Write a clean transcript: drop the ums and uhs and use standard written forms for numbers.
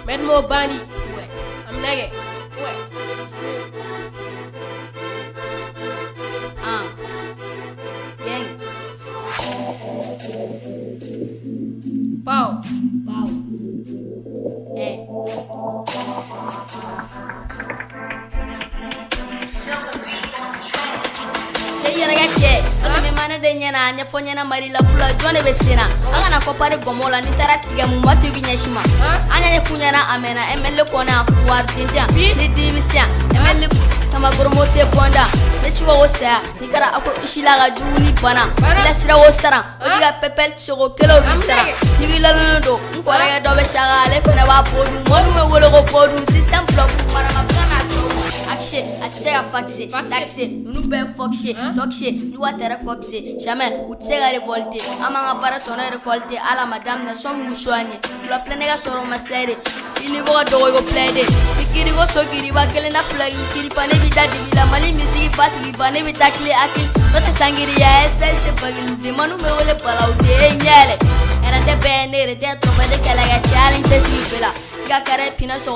Medmo Bandit. Ouais. I'm nigga. Ouais. Gang. Pow. Pow. Hey. Ala me mana de nyana nya fonyana mari la fula jone be sina aga ko pare gomola ni taratiga mu mati bi nyashima anya nya funyana amena emelle ko na fuwa tinja ni divisia emelle kama goromote bonda ne chiwa wosa ni kara akor ishila ga juni bana la sira wosara ojiga pepel soko kelo bisara ni la londo ko ra do be shagale fena ba podu modu me wolo ko podu system block mara ma kana akshe atsega faxe taxe nous be foxe toxe nous water foxe jamais ou tsega revolte amanga para tona récolter ala madame na som musoanye la plenega soro mastere ili bo do go plede ikiri go so kiri ba kele na flag ikiri pane vidadi la mali musique party bane bitakle akil note sangiri ya espèce de bagil de manu me wole pala de nyele era de bene de tropa de kala ga challenge de sipela ga kare pina so